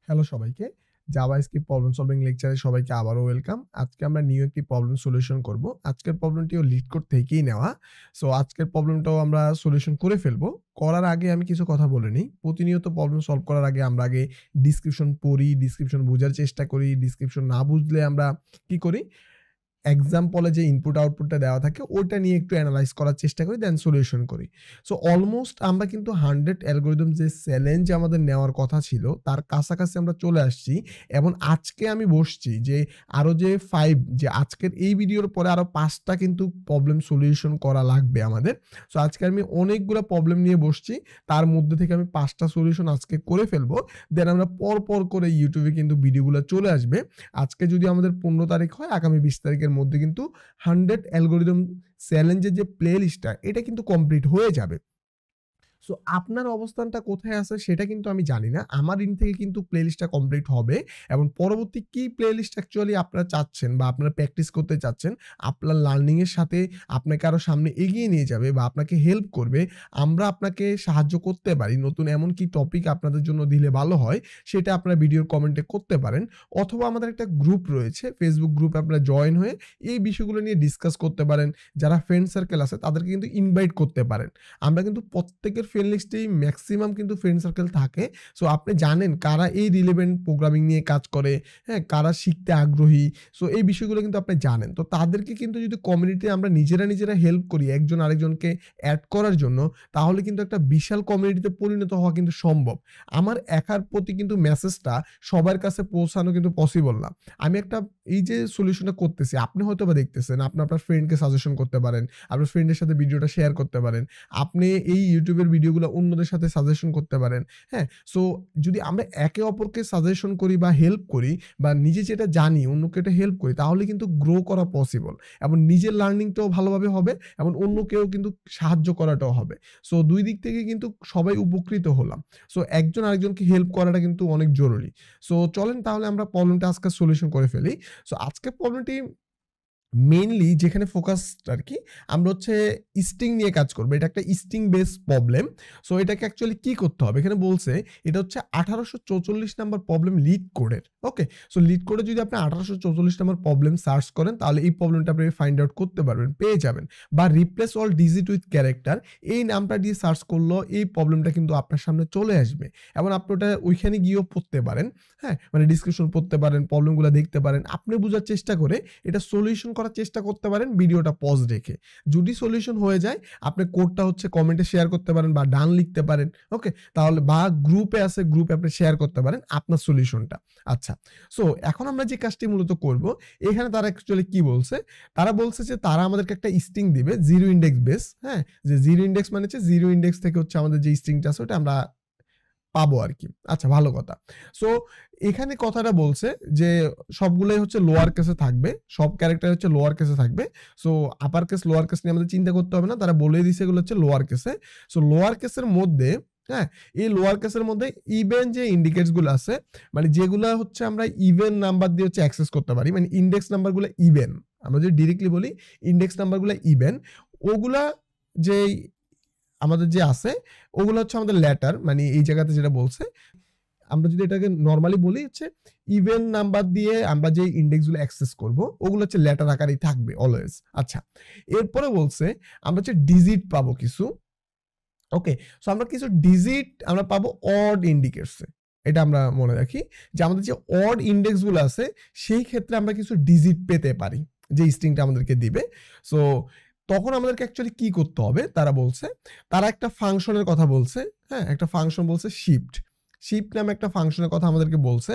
Hello সবাইকে, JavaScript problem solving লেকচারে সবাইকে আবারও ওয়েলকাম। আজকে আমরা নিউ একটি প্রবলেম সলিউশন করব। আজকের প্রবলেমটিও LeetCode থেকেই নেওয়া। সো আজকের প্রবলেমটাও আমরা সলিউশন করে ফেলবো। করার আগে আমি কিছু কথা বলে নিই। প্রতিনিয়ত প্রবলেম সলভ করার আগে আমরা আগে ডিসক্রিপশন পড়ি, ডিসক্রিপশন বোঝার চেষ্টা করি। ডিসক্রিপশন না বুঝলে আমরা কি করি, এক্সাম্পলে যে ইনপুট আউটপুটটা দেওয়া থাকে ওটা নিয়ে একটু অ্যানালাইজ করার চেষ্টা করি, দেন সলিউশন করি। সো অলমোস্ট আমরা কিন্তু 100 অ্যালগরিদম যে চ্যালেঞ্জ আমাদের নেওয়ার কথা ছিল তার কাছাকাছি আমরা চলে আসছি। এবং আজকে আমি বসছি যে আরও যে 5 যে আজকের এই ভিডিওর পরে আরও 5টা কিন্তু প্রবলেম সলিউশন করা লাগবে আমাদের। সো আজকে আমি অনেকগুলো প্রবলেম নিয়ে বসছি, তার মধ্যে থেকে আমি 5টা সলিউশন আজকে করে ফেলবো। দেন আমরা পর করে ইউটিউবে কিন্তু ভিডিওগুলো চলে আসবে। আজকে যদি আমাদের 15 তারিখ হয়, আগামী 20 তারিখের মধ্যে কিন্তু 100 অ্যালগরিদম চ্যালেঞ্জের যে প্লে লিস্টটা এটা কিন্তু কমপ্লিট হয়ে যাবে। সো আপনার অবস্থানটা কোথায় আছে সেটা কিন্তু আমি জানি না। আমার ইন থেকে কিন্তু প্লে লিস্টটা কমপ্লিট হবে এবং পরবর্তী কি প্লে লিস্ট অ্যাকচুয়ালি আপনারা চাচ্ছেন বা আপনারা প্র্যাকটিস করতে চাচ্ছেন, আপনার লার্নিং এর সাথে আপনাকে আরো সামনে এগিয়ে নিয়ে যাবে বা আপনাকে হেল্প করবে, আমরা আপনাকে সাহায্য করতে পারি। নতুন এমন কি টপিক আপনাদের জন্য দিলে ভালো হয় সেটা আপনারা ভিডিওর কমেন্টে করতে পারেন, অথবা আমাদের একটা গ্রুপ রয়েছে, ফেসবুক গ্রুপে আপনারা জয়েন হয়ে এই বিষয়গুলো নিয়ে ডিসকাস করতে পারেন। যারা ফ্রেন্ড সার্কেল আছে তাদেরকে কিন্তু ইনভাইট করতে পারেন। আমরা কিন্তু প্রত্যেকের ফ্রেন্ড লিস্টেই ম্যাক্সিমাম কিন্তু ফ্রেন্ড সার্কেল থাকে। সো আপনি জানেন কারা এই রিলেভেন্ট প্রোগ্রামিং নিয়ে কাজ করে, হ্যাঁ, কারা শিখতে আগ্রহী। সো এই বিষয়গুলো কিন্তু আপনি জানেন। তো তাদেরকে কিন্তু যদি কমিউনিটি আমরা নিজেরা হেল্প করি একজন আরেকজনকে অ্যাড করার জন্য, তাহলে কিন্তু একটা বিশাল কমিউনিটিতে পরিণত হওয়া কিন্তু সম্ভব। আমার একার প্রতি কিন্তু মেসেজটা সবার কাছে পৌঁছানো কিন্তু পসিবল না। আমি একটা এই যে সলিউশনটা করতেছি, আপনি হয়তো বা দেখতেছেন, আপনি আপনার ফ্রেন্ডকে সাজেশন করতে পারেন, আপনার ফ্রেন্ডের সাথে ভিডিওটা শেয়ার করতে পারেন, আপনি এই ইউটিউবের ভিডিওগুলো অন্যদের সাথে সাজেশন করতে পারেন। হ্যাঁ, সো যদি আমরা একে অপরকে সাজেশন করি বা হেল্প করি বা নিজে যেটা জানি অন্যকে এটা হেল্প করি, তাহলে কিন্তু গ্রো করা পসিবল এবং নিজের লার্নিংটাও ভালোভাবে হবে এবং অন্যকেও কিন্তু সাহায্য করাটাও হবে। সো দুই দিক থেকে কিন্তু সবাই উপকৃত হলাম। সো একজন আরেকজনকে হেল্প করাটা কিন্তু অনেক জরুরি। সো চলেন তাহলে আমরা প্রবলেমটা আজকে সলিউশন করে ফেলি। সো আজকের প্রবলেমটি মেইনলি যেখানে ফোকাস আর কি, আমরা হচ্ছে স্ট্রিং নিয়ে কাজ করবো। এটা একটা স্ট্রিং বেস প্রবলেম। সো এটাকে অ্যাকচুয়ালি কি করতে হবে, এখানে বলছে এটা হচ্ছে 1844 নাম্বার প্রবলেম LeetCode-এর। ওকে, সো LeetCode-এ যদি আপনি 1844 নাম্বার প্রবলেম সার্চ করেন তাহলে এই প্রবলেমটা আপনি ফাইন্ড আউট করতে পারবেন, পেয়ে যাবেন। বা replace all digit with character, এই নামটা দিয়ে সার্চ করলেও এই প্রবলেমটা কিন্তু আপনার সামনে চলে আসবে এবং আপনি ওটা ওইখানে গিয়েও পড়তে পারেন। হ্যাঁ, মানে ডিসক্রিপশন পড়তে পারেন, প্রবলেমগুলো দেখতে পারেন, আপনি বোঝার চেষ্টা করে এটা সলিউশন করার চেষ্টা করতে পারেন ভিডিওটা পজ রেখে। যদি সলিউশন হয়ে যায় আপনি কোডটা হচ্ছে কমেন্টে শেয়ার করতে পারেন বা ডান লিখতে পারেন। ওকে, তাহলে বা গ্রুপে আছে, গ্রুপে আপনি শেয়ার করতে পারেন আপনার সলিউশনটা। আচ্ছা, সো এখন আমরা যে কাজটি মূলত করব, এখানে তারা অ্যাকচুয়ালি কি বলছে, তারা বলছে যে তারা আমাদেরকে একটা স্ট্রিং দিবে জিরো ইন্ডেক্স বেস। হ্যাঁ, যে জিরো ইন্ডেক্স মানে হচ্ছে জিরো ইন্ডেক্স থেকে হচ্ছে আমাদের যে স্ট্রিংটা আছে ওটা আমরা পাবো আর কি। আচ্ছা, ভালো কথা। সো এখানে কথাটা বলছে যে সবগুলাই হচ্ছে লোয়ার কেসে থাকবে, সব ক্যারেক্টার হচ্ছে লোয়ার কেসে থাকবে। So upper case lower case নিয়ে আমাদের চিন্তা করতে হবে না, তারা বলে দিয়েছে এগুলো হচ্ছে লোয়ার কেসে। সো লোয়ার কেসের মধ্যে, হ্যাঁ, এই লোয়ার কেসের মধ্যে ইভেন যে ইন্ডিকেটস গুলো আছে, মানে যেগুলা হচ্ছে আমরা ইভেন নাম্বার দিয়ে হচ্ছে অ্যাক্সেস করতে পারি, মানে ইন্ডেক্স নাম্বারগুলো ইভেন, আমরা যদি ডিরেক্টলি বলি ইন্ডেক্স নাম্বারগুলো ইভেন, ওগুলা যে আমাদের যে আছে ওগুলো হচ্ছে আমাদের লেটার, মানে এই জায়গাতে যেটা বলছে, আমরা যদি এটাকে নরমালি বলি হচ্ছে ইভেন নাম্বার দিয়ে আমরা যে ইন্ডেক্সগুলো অ্যাক্সেস করব ওগুলো হচ্ছে লেটার আকারেই থাকবে অলওয়েজ। আচ্ছা, এরপরে বলছে আমরা হচ্ছে ডিজিট পাবো কিছু। ওকে, সো আমরা কিছু ডিজিট আমরা পাবো অড ইন্ডিকেটসে। এটা আমরা মনে রাখি যে আমাদের যে অড ইন্ডেক্সগুলো আছে সেই ক্ষেত্রে আমরা কিছু ডিজিট পেতে পারি যে স্ট্রিংটা আমাদেরকে দিবে। সো তখন আমাদেরকে অ্যাকচুয়ালি কি করতে হবে, তারা বলছে, তারা একটা ফাংশনের কথা বলছে। হ্যাঁ, একটা ফাংশন বলছে শিফট। শিফট নামে একটা ফাংশনের কথা আমাদেরকে বলছে।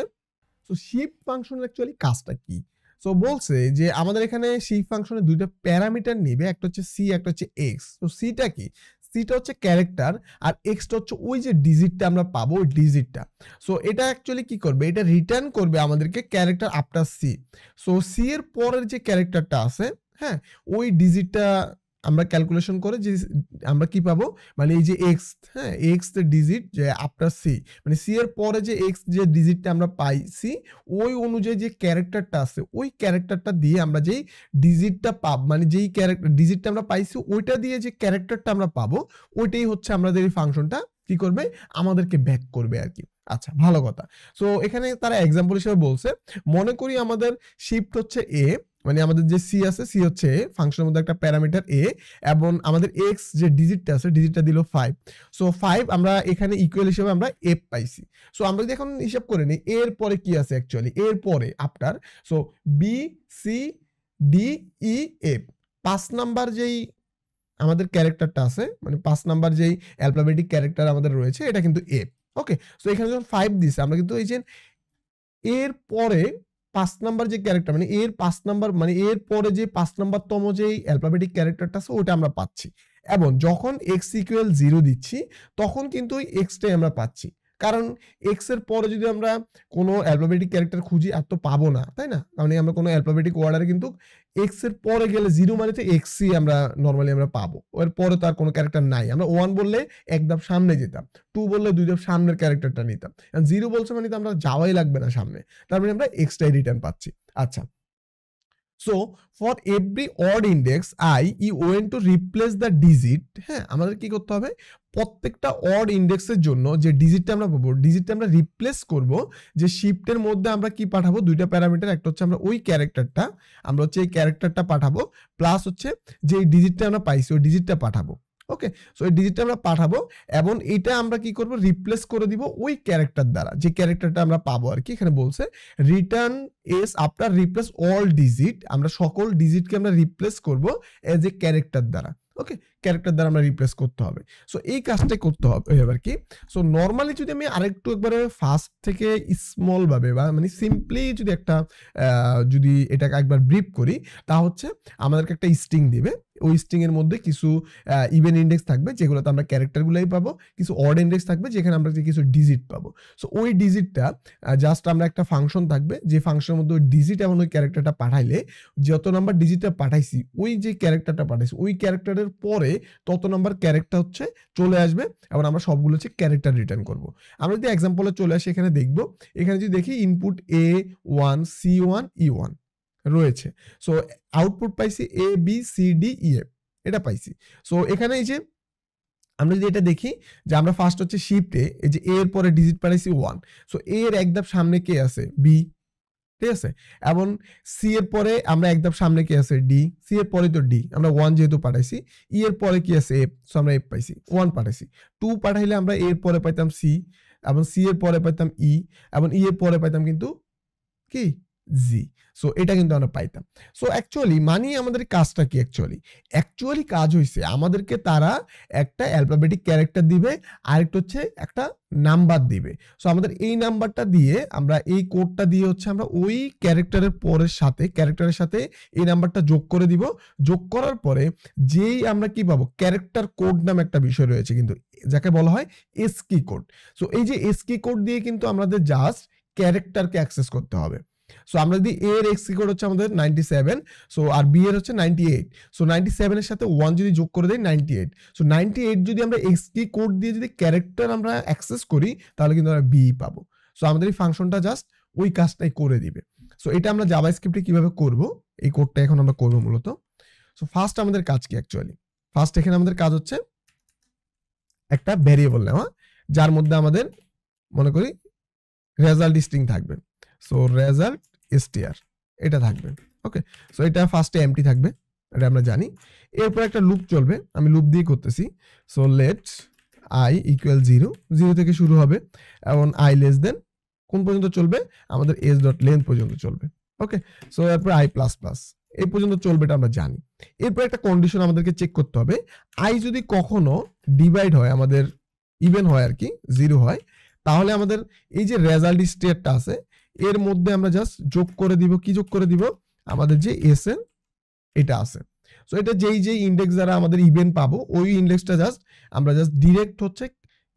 সো শিফট ফাংশনের অ্যাকচুয়ালি কাজটা কি? সো বলছে যে আমাদের এখানে শিফট ফাংশনে দুইটা প্যারামিটার নিবে, একটা হচ্ছে সি, একটা হচ্ছে এক্স। তো সিটা কি? সিটা হচ্ছে ক্যারেক্টার আর এক্সটা হচ্ছে ওই যে ডিজিটটা আমরা পাবো ওই ডিজিটটা। সো এটা অ্যাকচুয়ালি কি করবে, এটা রিটার্ন করবে আমাদেরকে character after C. So C এর পরের যে ক্যারেক্টারটা আছে, হ্যাঁ, ওই ডিজিটটা আমরা ক্যালকুলেশন করে যে আমরা কি পাবো, মানে এই যে এক্স, হ্যাঁ, এক্স এর ডিজিট যে আফটার সি, মানে সি এর পরে যে এক্স যে ডিজিটটা আমরা পাইছি ওই অনুযায়ী যে ক্যারেক্টারটা আছে ওই ক্যারেক্টারটা দিয়ে আমরা যেই ডিজিটটা মানে যেই ক্যারেক্টার ডিজিটটা আমরা পাইছি ওইটা দিয়ে যে ক্যারেক্টারটা আমরা পাবো ওইটাই হচ্ছে আমাদের এই ফাংশনটা কি করবে, আমাদেরকে ব্যাক করবে আর কি। আচ্ছা, ভালো কথা। সো এখানে তারা এক্সাম্পল হিসেবে বলছে, মনে করি আমাদের শিফট হচ্ছে এ, মানে আমাদের যে সি আছে, সি হচ্ছে এ, ফাংশনের মধ্যে একটা প্যারামিটার এ, এবং আমাদের এক্স যে ডিজিটটা আছে, ডিজিটটা দিল 5। সো 5 আমরা এখানে ইকুয়াল হিসেবে আমরা এফ পাইছি। সো আমরা যদি এখন হিসাব করে নিই এর পরে কি আছে অ্যাকচুয়ালি, এর পরে after, so B C D E F, 5 number যেই আমাদের ক্যারেক্টারটা আছে, মানে 5 নাম্বার যেই অ্যালফাবেটিক ক্যারেক্টার আমাদের রয়েছে, এটা কিন্তু এফ। ওকে, সো এখানে যখন 5 দিছে, আমরা কিন্তু এই যে এর পরে 5 নাম্বার যে ক্যারেক্টার, মানে এর 5 নাম্বার, মানে এর পরে যে 5 নাম্বার তম যে অ্যালফাবেটিক ক্যারেক্টারটা আছে ওটা আমরা পাচ্ছি। এবং যখন x ইকুয়াল 0 দিচ্ছি তখন কিন্তু ওই x টাই আমরা পাচ্ছি, কারণ x এর পরে যদি আমরা কোনো অ্যালফাবেটিক ক্যারেক্টার খুঁজি আর তো পাবো না, তাই না? কারণ আমরা কোনো অ্যালফাবেটিক অর্ডারে কিন্তু x এর পরে গেলে 0 মানে তো x ই আমরা নরমালি আমরা পাবো, এর পরে তো আর কোনো ক্যারেক্টার নাই। আমরা 1 বললে এক ধাপ সামনে যেতাম, 2 বললে 2 ধাপ সামনের ক্যারেক্টারটা নিতাম, 0 বলছে মানে তো আমরা যাওয়াই লাগবে না সামনে, তার মানে আমরা x টাই রিটার্ন পাচ্ছি। আচ্ছা, so for every odd index I U went to replace the digit. হ্যাঁ, আমাদের কি করতে হবে, প্রত্যেকটা অড ইন্ডেক্সের জন্য যে ডিজিটটা আমরা পাবো, ডিজিটটা আমরা রিপ্লেস করব, যে শিফটের মধ্যে আমরা কি পাঠাবো, দুইটা প্যারামিটার, একটা হচ্ছে আমরা ওই ক্যারেক্টারটা, আমরা হচ্ছে এই ক্যারেক্টারটা পাঠাবো, প্লাস হচ্ছে যে ডিজিটটা আমরা পাইছি ওই ডিজিটটা পাঠাবো। ওকে, সো এই ডিজিটটা আমরা পাঠাবো এবং এটা আমরা কি করব, রিপ্লেস করে দিব ওই ক্যারেক্টার দ্বারা, যে ক্যারেক্টারটা আমরা পাবো আর কি। এখানে বলছে return S after replace all digit, আমরা সকল ডিজিটকে আমরা রিপ্লেস করব এজ এ ক্যারেক্টার দ্বারা। ওকে, ক্যারেক্টার দ্বারা আমরা রিপ্লেস করতে হবে। সো এই কাজটাই করতে হবে এবার কি। সো নর্মালি যদি আমি আরেকটু একবারে ফাস্ট থেকে স্মল ভাবে বা মানে সিম্পলি যদি একটা যদি এটাকে একবার ব্রিফ করি, তা হচ্ছে আমাদেরকে একটা স্ট্রিং দিবে, ওই স্ট্রিং এর মধ্যে কিছু ইভেন ইন্ডেক্স থাকবে যেগুলোতে আমরা ক্যারেক্টারগুলোই পাবো, কিছু অড ইন্ডেক্স থাকবে যেখানে আমরা কিছু ডিজিট পাবো। সো ওই ডিজিটটা জাস্ট আমরা একটা ফাংশন থাকবে, যে ফাংশনের মধ্যে ওই ডিজিট এবং ওই ক্যারেক্টারটা পাঠাইলে যত নাম্বার ডিজিটটা পাঠাইছি, ওই যে ক্যারেক্টারটা পাঠাইছি ওই ক্যারেক্টারের পরে তত নাম্বার ক্যারেক্টার হচ্ছে চলে আসবে এবং আমরা সবগুলো হচ্ছে ক্যারেক্টার রিটার্ন করব। আমরা যদি এক্সাম্পলে চলে আসি, এখানে দেখব, এখানে যদি দেখি ইনপুট A1 C1 E1 রয়েছে। সো আউটপুট পাইছি A B C D E F, এটা পাইছি। সো এখানে এই যে আমরা যদি এটা দেখি, যে আমরা ফার্স্ট হচ্ছে শিফটে এই যে এর পরে ডিজিট পাঠাইছি 1, সো এর এক ধাপ সামনে কে আছে, B, ঠিক আছে, এবং সি এর পরে আমরা এক ধাপ সামনে কি আছে, ডি, সি এর পরে তো ডি, আমরা 1 যেহেতু পাঠাইছি, ই এর পরে কি আছে, এফ, সো আমরা এফ পাইছি, 1 পাঠাইছি। 2 পাঠাইলে আমরা এর পরে পাইতাম সি, এবং সি এর পরে পাইতাম ই, এবং ই এর পরে পাইতাম কিন্তু কি, জি। সো এটা কিন্তু আমরা পাইতাম। সো অ্যাকচুয়ালি মানে আমাদের কাজটা কি, অ্যাকচুয়ালি কাজ হইছে আমাদেরকে তারা একটা অ্যালফাবেটিক ক্যারেক্টার দিবে, আরেকটা হচ্ছে একটা নাম্বার দিবে। সো আমাদের এই নাম্বারটা দিয়ে আমরা এই কোডটা দিয়ে হচ্ছে আমরা ওই ক্যারেক্টারের পরের সাথে ক্যারেক্টারের সাথে এই নাম্বারটা যোগ করে দিব। যোগ করার পরে যেই আমরা কি পাবো, ক্যারেক্টার কোড নামে একটা বিষয় রয়েছে কিন্তু, যাকে বলা হয় এসকি কোড। সো এই যে এসকি কোড দিয়ে কিন্তু আমাদের জাস্ট ক্যারেক্টারকে অ্যাক্সেস করতে হবে। সো আমরা যদি এ এর এক্স কোড হচ্ছে আমাদের 97, সো আর বি এর হচ্ছে 98, সো 97 এর সাথে 1 যদি যোগ করে দেই 98, সো 98 যদি আমরা এক্স কি কোড দিয়ে যদি ক্যারেক্টার আমরা অ্যাক্সেস করি তাহলে কিন্তু আমরা বি পাবো। সো আমাদের এই ফাংশনটা জাস্ট ওই কাজটাই করে দিবে। সো এটা আমরা জাভাস্ক্রিপ্টে কিভাবে করব, এই কোডটা এখন আমরা করব মূলত। সো ফার্স্ট আমাদের কাজ কি, অ্যাকচুয়ালি ফার্স্ট এখানে আমাদের কাজ হচ্ছে একটা ভেরিয়েবল নেওয়া, যার মধ্যে আমাদের মনে করি রেজাল্ট স্ট্রিং থাকবে। সো রেজাল্ট str এটা থাকবে। ওকে, সো এটা ফার্স্টে এমটি থাকবে, এটা আমরা জানি। এরপর একটা লুপ চলবে, আমি লুপ দিয়ে করতেছি। সো লেট i ইকুয়াল 0, 0 থেকে শুরু হবে এবং i লেস দেন কোন পর্যন্ত চলবে, আমাদের s ডট লেন্থ পর্যন্ত চলবে। ওকে, সো এরপর i প্লাস প্লাস এই পর্যন্ত চলবে, এটা আমরা জানি। এরপর একটা কন্ডিশন আমাদেরকে চেক করতে হবে, i যদি কখনো ডিভাইড হয়, আমাদের ইভেন হয় আর কি, 0 হয়, তাহলে আমাদের এই যে রেজাল্ট স্টেটটা আছে এর মধ্যে আমরা জাস্ট যোগ করে দিব, কি যোগ করে দিব, আমাদের যে এস এর এটা আছে। সো এটা যেই ইন্ডেক্স দ্বারা আমাদের ইভেন পাবো ওই ইন্ডেক্সটা জাস্ট আমরা জাস্ট ডিরেক্ট হচ্ছে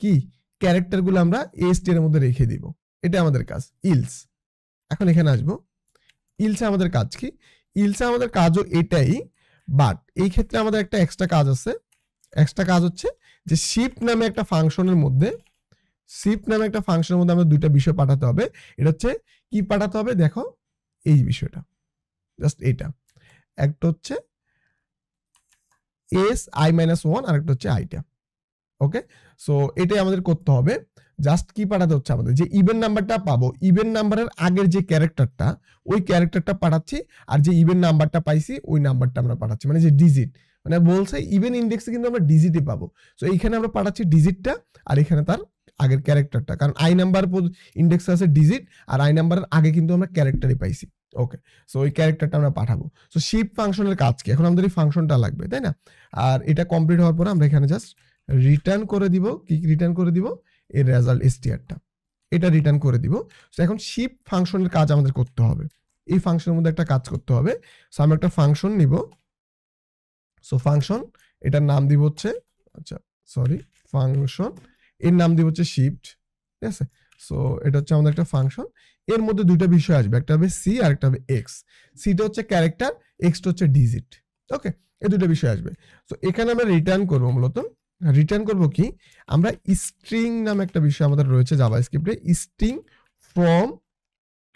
কি ক্যারেক্টারগুলো আমরা এস টি এর মধ্যে রেখে দিব, এটা আমাদের কাজ। ইলস, এখন এখানে আসবো, ইলসে আমাদের কাজ কি, ইলসে আমাদের কাজও এটাই, বাট এই ক্ষেত্রে আমাদের একটা এক্সট্রা কাজ আছে। এক্সট্রা কাজ হচ্ছে যে শিফট নামে একটা ফাংশনের মধ্যে, শিফট নামে একটা ফাংশনের মধ্যে আমরা দুইটা বিষয় পাঠাতে হবে। এটা হচ্ছে কি পাঠাতে হবে, দেখো এই বিষয়টা, জাস্ট এটা, একটা হচ্ছে এস i-1 আর একটা হচ্ছে আইটা। ওকে, সো এটাই আমাদের করতে হবে। জাস্ট কি পাঠাতে হচ্ছে আমাদের, যে ইভেন নাম্বারটা পাবো, ইভেন নাম্বারের আগের যে ক্যারেক্টারটা, ওই ক্যারেক্টারটা পাঠাচ্ছি, আর যে ইভেন নাম্বারটা পাইছি ওই নাম্বারটা আমরা পাঠাচ্ছি, মানে যে ডিজিট, মানে বলছে ইভেন ইন্ডেক্সে কিন্তু আমরা ডিজিটই পাবো। সো এইখানে আমরা পাঠাচ্ছি ডিজিটটা, আর এখানে তার আগের ক্যারেক্টারটা, কারণ আই নাম্বার ইন্ডেক্সে আছে ডিজিট, আর আই নাম্বারের আগে কিন্তু আমরা ক্যারেক্টারই পাইছি। ওকে, সো ওই ক্যারেক্টারটা আমরা পাঠাবো। সো শিপ ফাংশনের কাজ কি, এখন আমাদের এই ফাংশনটা লাগবে, তাই না? আর এটা কমপ্লিট হওয়ার পরে আমরা এখানে জাস্ট রিটার্ন করে দিব, কি রিটার্ন করে দিব, এর রেজাল্ট str-টা, এটা রিটার্ন করে দিব। সো এখন শিপ ফাংশনের কাজ আমাদের করতে হবে, এই ফাংশনের মধ্যে একটা কাজ করতে হবে। সো আমরা একটা ফাংশন নিব, সো ফাংশন, এটার নাম দিব হচ্ছে, আচ্ছা সরি, ফাংশন এর নাম দিব হচ্ছে শিফট, ঠিক আছে? সো এটা হচ্ছে আমাদের একটা ফাংশন, এর মধ্যে দুইটা বিষয় আসবে, একটা হবে সি আর একটা হবে এক্স। সিটা হচ্ছে ক্যারেক্টার, এক্সটা হচ্ছে ডিজিট। ওকে, এই দুটো বিষয় আসবে। সো এখানে আমরা রিটার্ন করবো, মূলত রিটার্ন করব কি, আমরা স্ট্রিং নামে একটা বিষয় আমাদের রয়েছে জাভাস্ক্রিপ্টে, স্ট্রিং ফ্রম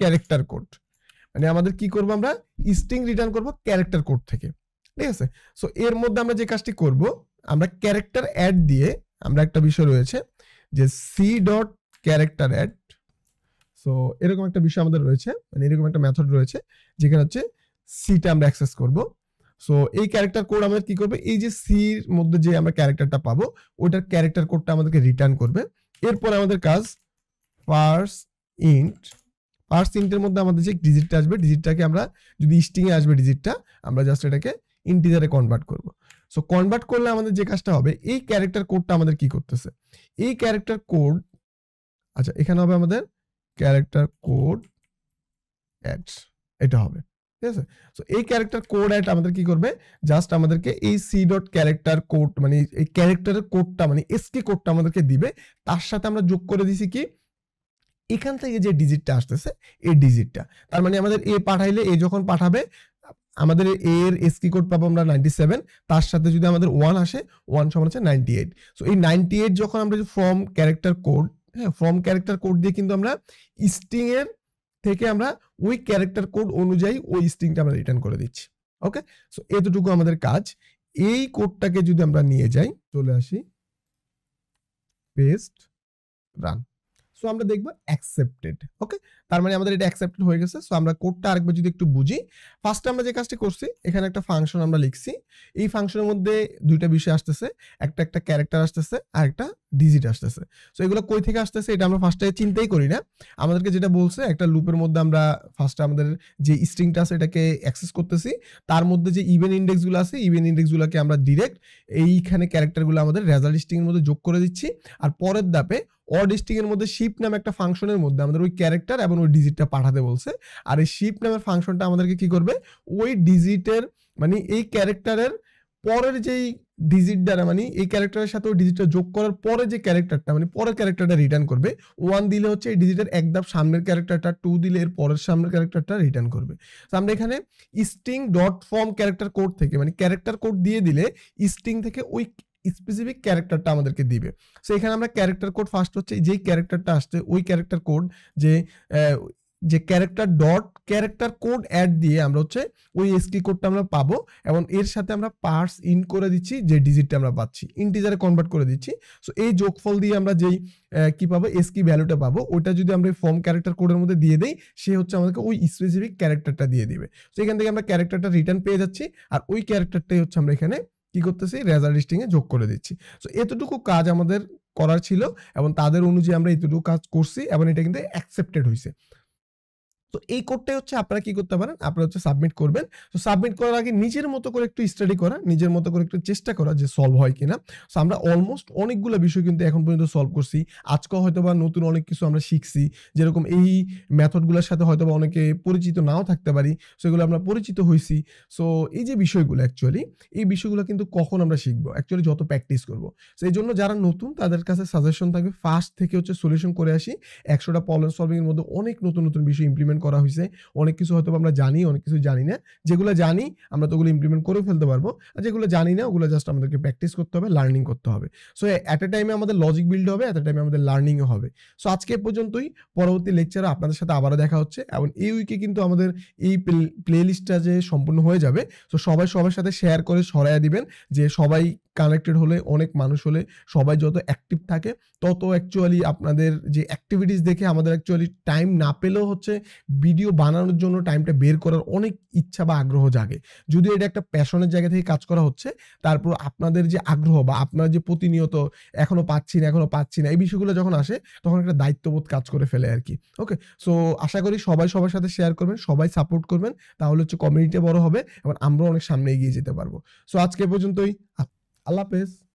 ক্যারেক্টার কোড, মানে আমাদের কি করব, আমরা স্ট্রিং রিটার্ন করব ক্যারেক্টার কোড থেকে, ঠিক আছে? সো এর মধ্যে আমরা যে কাজটি করব, আমরা ক্যারেক্টার অ্যাড দিয়ে, আমরা একটা বিষয় রয়েছে যে C dot character add, so এরকম একটা বিষয় আমাদের রয়েছে, মানে এরকম একটা মেথড রয়েছে যেখানে হচ্ছে সিটা আমরা অ্যাক্সেস করব। সো এই ক্যারেক্টার কোড আমাদের কি করবে, এই যে সির মধ্যে যে আমরা ক্যারেক্টারটা পাবো ওইটার ক্যারেক্টার কোডটা আমাদেরকে রিটার্ন করবে। এরপর আমাদের কাজ পার্স ইন্ট, পার্স ইন্টের মধ্যে আমাদের যে ডিজিটটা আসবে, ডিজিটটাকে আমরা যদি স্ট্রিং এ আসবে ডিজিটটা, আমরা জাস্ট এটাকে ইন্টিজারে কনভার্ট করব। সো কনভার্ট করলে আমাদের যে কাজটা হবে, এই ক্যারেক্টার কোডটা আমাদের কি করতেছে, এই ক্যারেক্টার কোড, আচ্ছা এখানে হবে আমাদের ক্যারেক্টার কোড অ্যাড, এটা হবে, ঠিক আছে? সো এই ক্যারেক্টার কোড অ্যাড আমাদের কি করবে, জাস্ট আমাদেরকে এই সি ডট ক্যারেক্টার কোড, মানে এই ক্যারেক্টারের কোডটা, মানে এসকি কোডটা আমাদেরকে দিবে, তার সাথে আমরা যোগ করে দিছি কি, এখান থেকে যে ডিজিটটা আসতেছে এই ডিজিটটা, তার মানে আমাদের এ পাঠাইলে, এ যখন পাঠাবে আমাদের এর এসকি কোড পাবো আমরা 97, তার সাথে যদি আমাদের 1 আসে, 1 সমান হচ্ছে 98। সো এই 98 যখন আমরা ফ্রম ক্যারেক্টার কোড, হ্যাঁ ফ্রম ক্যারেক্টার কোড দিয়ে কিন্তু আমরা স্ট্রিং এর থেকে আমরা ওই ক্যারেক্টার কোড অনুযায়ী ওই স্ট্রিংটা আমরা রিটার্ন করে দিচ্ছি। ওকে, সো এতটুকু আমাদের কাজ। এই কোডটাকে যদি আমরা নিয়ে যাই, চলে আসি, পেস্ট, রান, সো আমরা দেখব অ্যাকসেপ্টেড। ওকে, তার মানে আমাদের এটা অ্যাকসেপ্টেড হয়ে গেছে। সো আমরা কোডটা আরেকবার যদি একটু বুঝি, ফার্স্টে আমরা যে কাজটি করছি, এখানে একটা ফাংশন আমরা লিখছি, এই ফাংশনের মধ্যে দুইটা বিষয় আসতেছে, একটা ক্যারেক্টার আসতেছে আর একটা ডিজিট আসতেছে। সো এগুলো কই থেকে আসতেছে এটা আমরা ফার্স্টে চিন্তাই করি না, আমাদেরকে যেটা বলছে একটা লুপের মধ্যে আমরা ফার্স্টে আমাদের যে স্ট্রিংটা আছে এটাকে অ্যাক্সেস করতেছি, তার মধ্যে যে ইভেন ইন্ডেক্সগুলো আছে, ইভেন ইন্ডেক্সগুলোকে আমরা ডিরেক্ট এইখানে ক্যারেক্টারগুলো আমাদের রেজাল্ট স্ট্রিং এর মধ্যে যোগ করে দিচ্ছি, আর পরের ধাপে অড স্ট্রিং এর মধ্যে শিপ নামে একটা ফাংশনের মধ্যে আমাদের ওই ক্যারেক্টার এবং ওই ডিজিটটা পাঠাতে বলছে, আর এই শিপ নামের ফাংশনটা আমাদেরকে কি করবে, ওই ডিজিটের, মানে এই ক্যারেক্টারের পরের যেই ডিজিট দ্বারা, মানে এই ক্যারেক্টারের সাথে ওই ডিজিটটা যোগ করার পরে যে ক্যারেক্টারটা, মানে পরের ক্যারেক্টারটা রিটার্ন করবে। 1 দিলে হচ্ছে এই ডিজিটের এক ধাপ সামনের ক্যারেক্টারটা, 2 দিলে এর পরের সামনের ক্যারেক্টারটা রিটার্ন করবে। তো আমরা এখানে string dot form character code থেকে, মানে ক্যারেক্টার কোড দিয়ে দিলে স্ট্রিং থেকে ওই স্পেসিফিক ক্যারেক্টারটা আমাদেরকে দিবে। সো এখানে আমরা ক্যারেক্টার কোড ফার্স্ট হচ্ছে যেই ক্যারেক্টারটা আসছে ওই ক্যারেক্টার কোড, যে character dot character code add দিয়ে আমরা হচ্ছে ওই এসকি কোডটা আমরা পাবো, এবং এর সাথে আমরা পার্স ইন করে দিচ্ছি, যে ডিজিটটা আমরা পাচ্ছি ইন্টিজারে কনভার্ট করে দিচ্ছি। সো এই যোগফল দিয়ে আমরা যেই কি পাবো, এসকি ভ্যালুটা পাবো, ওইটা যদি আমরা ফর্ম ক্যারেক্টার কোডের মধ্যে দিয়ে দেই, সে হচ্ছে আমাদেরকে ওই স্পেসিফিক ক্যারেক্টারটা দিয়ে দিবে। সো এখান থেকে আমরা ক্যারেক্টারটা রিটার্ন পেয়ে যাচ্ছি, আর ওই ক্যারেক্টারটাই হচ্ছে আমরা এখানে কি করতেছি, রেজাল্ট স্ট্রিং এ যোগ করে দিচ্ছি। সো এতটুকু কাজ আমাদের করার ছিল, এবং তাদের অনুযায়ী আমরা এতটুকু কাজ করছি, এবং এটা কিন্তু অ্যাকসেপ্টেড হয়েছে। তো এই কোডটাই হচ্ছে আপনারা কি করতে পারেন, আপনারা হচ্ছে সাবমিট করবেন। তো সাবমিট করার আগে নিজের মতো করে একটু স্টাডি করা, নিজের মতো করে একটু চেষ্টা করা যে সলভ হয় কিনা। সো আমরা অলমোস্ট অনেকগুলো বিষয় কিন্তু এখন পর্যন্ত সলভ করছি, আজকে হয়তো বা নতুন অনেক কিছু আমরা শিখছি, যেরকম এই মেথডগুলোর সাথে হয়তো বা অনেকে পরিচিত নাও থাকতে পারি, সেগুলো আমরা পরিচিত হয়েছি। সো এই যে বিষয়গুলো অ্যাকচুয়ালি, এই বিষয়গুলো কিন্তু কখন আমরা শিখবো, অ্যাকচুয়ালি যত প্র্যাকটিস করবো। সো এই জন্য যারা নতুন তাদের কাছে সাজেশন থাকবে, ফার্স্ট থেকে হচ্ছে সলিউশন করে আসি, 100টা প্রবলেম সলভিং এর মধ্যে অনেক নতুন নতুন বিষয় ইমপ্লিমেন্ট ইমপ্লিমেন্ট করা হয়েছে, অনেক কিছু হয়তো আমরা জানি, অনেক কিছু জানি না। যেগুলো জানি আমরা তো ওগুলো ইমপ্লিমেন্ট করে ফেলতে পারবো, আর যেগুলো জানি না ওগুলো জাস্ট আমাদেরকে প্র্যাকটিস করতে হবে, লার্নিং করতে হবে। সো এট এ টাইমে আমাদের লজিক বিল্ড হবে, এট এ টাইমে আমাদের লার্নিংও হবে। সো আজকে এ পর্যন্তই, পরবর্তী লেকচারে আপনাদের সাথে আবারও দেখা হচ্ছে, এবং এই উইকে কিন্তু আমাদের এই প্লে লিস্টটা যে সম্পূর্ণ হয়ে যাবে। সো সবাই সবার সাথে শেয়ার করে ছড়াইয়া দিবেন, যে সবাই কানেক্টেড হলে, অনেক মানুষ হলে, সবাই যত অ্যাক্টিভ থাকে তত অ্যাকচুয়ালি আপনাদের যে অ্যাক্টিভিটিস দেখে আমাদের অ্যাকচুয়ালি টাইম না পেলেও হচ্ছে ভিডিও বানানোর জন্য টাইমটা বের করার অনেক ইচ্ছা বা আগ্রহ জাগে। যদিও এটা একটা প্যাশনের জায়গা থেকে কাজ করা হচ্ছে, তারপর আপনাদের যে আগ্রহ বা আপনার যে প্রতিনিয়ত এখনো পাচ্ছি না এই বিষয়গুলো যখন আসে তখন একটা দায়িত্ববোধ কাজ করে ফেলে আর কি। ওকে, সো আশা করি সবাই সবার সাথে শেয়ার করবেন, সবাই সাপোর্ট করবেন, তাহলে হচ্ছে কমিউনিটি বড় হবে এবং আমরাও অনেক সামনে এগিয়ে যেতে পারবো। সো আজকে পর্যন্তই, আল্লাহ হাফেজ।